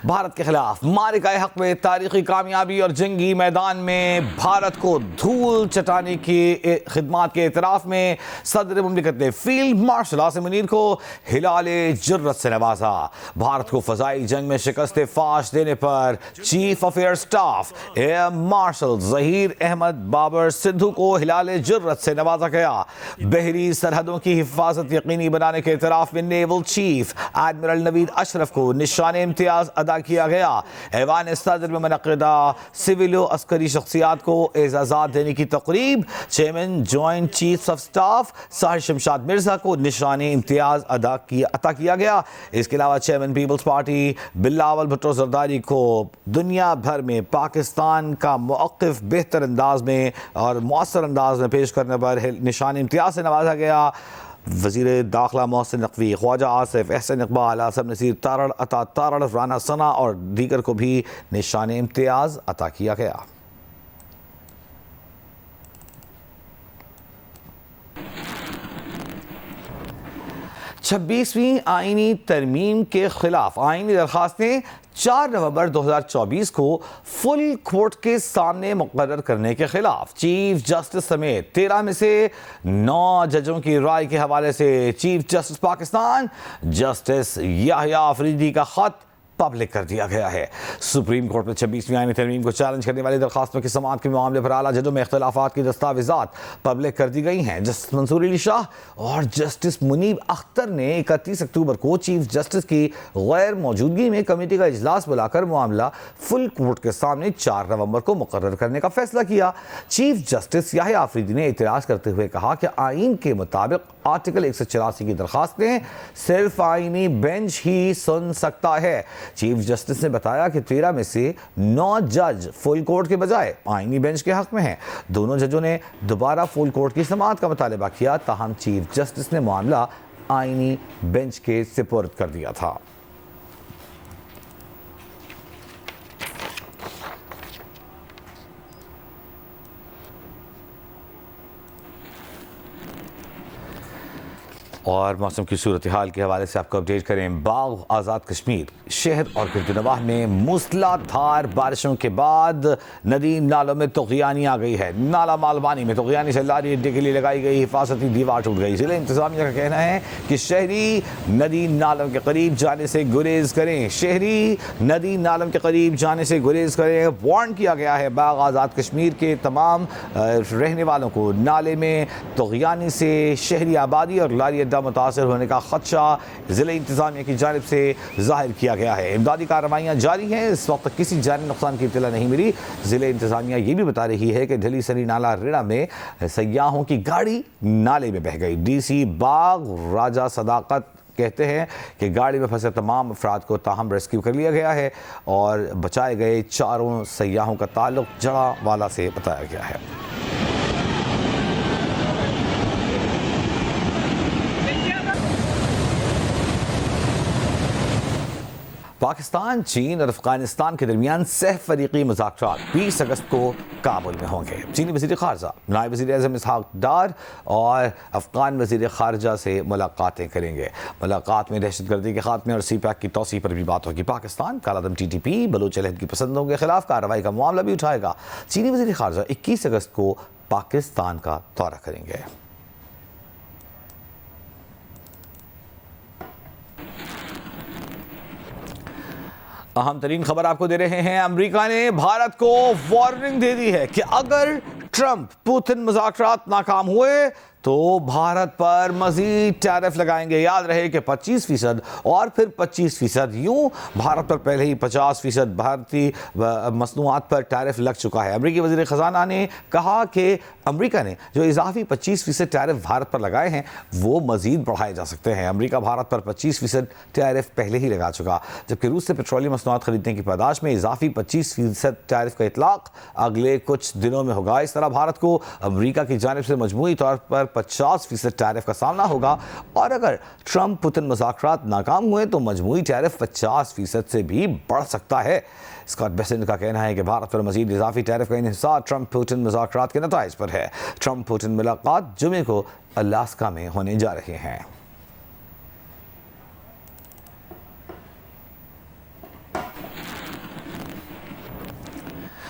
भारत के खिलाफ मारिकाए हक में तारीखी कामयाबी और जंगी मैदान में भारत को धूल चटाने की खिदमात के एतराफ़ में सदर मुमलिकत ने फील्ड मार्शल आसिम मुनीर को हिलाले जुर्रत से नवाजा। भारत को फ़ज़ाई जंग में शिकस्त फाश देने पर chief of air staff air marshal Zaheer Ahmed Babar Sidhu को हिलाले जुर्रत से नवाजा गया। बहरी सरहदों की हिफाजत यकीनी बनाने के एतराफ़ में naval chief admiral Naveed Ashraf को निशान इम्तियाज अदा किया गया। ऐवान सदर में मुनक़िदा सिविल व अस्करी शख्सियात को एजाज़ात देने की तक़रीब chairman joint chief of staff Sahir Shamshad Mirza को निशान इम्तियाज अता किया गया। इसके अलावा chairman peoples party Bilawal Bhutto Zardari को दुनिया भर में पाकिस्तान का मौक़िफ़ बेहतर अंदाज में और मौसर अंदाज में पेश करने पर निशान इम्तियाज से नवाजा गया। वज़ीर दाखिला मोहसिन नकवी, ख्वाजा आसिफ, एहसन इकबाल, आसम नसीर, तारड़ अता, तारड़ राना सना और दीगर को भी निशान इम्तियाज़ अता किया गया। छब्बीसवीं आईनी तरमीम के खिलाफ आईनी दरखास्तें 4 नवंबर 2024 को फुल कोर्ट के सामने मुकर्रर करने के खिलाफ चीफ जस्टिस समेत 13 में से 9 जजों की राय के हवाले से chief justice Pakistan justice Yahya Afridi का खत पब्लिक कर दिया गया है। सुप्रीम कोर्ट में 26वीं आईनी तरमीम को चैलेंज करने वाली दरखास्तों की समाअत के मामले पर आला जजों में इख्तलाफात की दस्तावेजात पब्लिक कर दी गई हैं। जस्टिस मंसूर अली शाह और जस्टिस मुनीब अख्तर ने 31 अक्टूबर को चीफ जस्टिस की गैर मौजूदगी में कमेटी का इजलास बुलाकर मामला फुल कोर्ट के सामने 4 नवंबर को मुकर्रर करने का फैसला किया। चीफ जस्टिस याहिया अफरीदी ने इतराज़ करते हुए कहा कि आइन के मुताबिक आर्टिकल 184 की दरखास्तें सिर्फ आईनी बेंच ही सुन सकता है। चीफ जस्टिस ने बताया कि 13 में से 9 जज फुल कोर्ट के बजाय आईनी बेंच के हक में हैं। दोनों जजों ने दोबारा फुल कोर्ट की समाअत का मुतालबा किया, ताहम चीफ जस्टिस ने मामला आईनी बेंच के सुपुर्द कर दिया था। और मौसम की सूरत हाल के हवाले से आपको अपडेट करें। बाग आज़ाद कश्मीर शहर और गिरदनवाह में मूसलाधार बारिशों के बाद नदी नालों में तग़ियानी आ गई है। नाला मालवानी में तग़ियानी सैलानी अड्डे के लिए लगाई गई हिफाजती दीवार टूट गई। ज़िला इंतज़ामिया का कहना है कि शहरी नदी नालों के करीब जाने से गुरेज करें। शहरी नदी नालों के करीब जाने से गुरेज करें वार्न किया गया है। बाग आज़ाद कश्मीर के तमाम रहने वालों को नाले में तग़ियानी से शहरी आबादी और लारी मुतासर होने का खदशा ज़िला इंतज़ामिया की जानिब से जाहिर किया गया है। इमदादी कार्रवाइयाँ जारी हैं। इस वक्त किसी जानी नुकसान की इत्तला नहीं मिली। ज़िला इंतज़ामिया ये भी बता रही है कि ढली सरी नाला रेड़ा में सयाहों की गाड़ी नाले में बह गई। DC बाग राजा सदाकत कहते हैं कि गाड़ी में फंसे तमाम अफराद को ताहम रेस्क्यू कर लिया गया है और बचाए गए 4 सयाहों का ताल्लुक जड़ावाला से बताया गया है। पाकिस्तान, चीन और अफगानिस्तान के दरमियान सह फरीकी मुज़ाकरात 20 अगस्त को काबुल में होंगे। चीनी वज़ीर ख़ारजा नायब वज़ीर आज़म इसहाक डार और अफ़गान वज़ीर ख़ारजा से मुलाकातें करेंगे। मुलाकात में दहशतगर्दी के खात्मे और CPAC की तौसीह पर भी बात होगी। पाकिस्तान कालादम TTP बलूच अलहद की पसंदों के खिलाफ कार्रवाई का मामला भी उठाएगा। चीनी वज़ीर ख़ारजा 21 अगस्त को पाकिस्तान का दौरा करेंगे। अहम तरीन खबर आपको दे रहे हैं। अमेरिका ने भारत को वार्निंग दे दी है कि अगर ट्रंप पुतिन मुज़ाकरात नाकाम हुए तो भारत पर मजीद टैरिफ लगाएंगे। याद रहे कि 25% और फिर 25%, यूं भारत पर पहले ही 50% भारतीय मसनूआत पर टैरिफ लग चुका है। अमरीकी वज़ीर ख़ज़ाना ने कहा कि अमरीका ने जो इजाफी 25% टैरिफ भारत पर लगाए हैं वो मजीद बढ़ाए जा सकते हैं। अमरीका भारत पर 25% टैरिफ पहले ही लगा चुका, जबकि रूस से पेट्रोलियम मसनूआत खरीदने की पैदाश में इजाफी 25% टैरिफ का इतलाक अगले कुछ दिनों में होगा। इस तरह भारत को अमरीका की जानिब से मजमूई तौर पर 50% टैरिफ का सामना होगा और अगर ट्रंप पुतिन मुज़ाकरात नाकाम हुए तो मजमूई टैरिफ 50% से भी बढ़ सकता है। स्कॉट बेसेंट का कहना है कि भारत पर मजीद इजाफी टैरिफ का इन्हिसार ट्रंप पुतिन मुज़ाकरात के नताइज पर है। ट्रंप पुतिन मुलाकात जुमे को अलास्का में होने जा रहे हैं।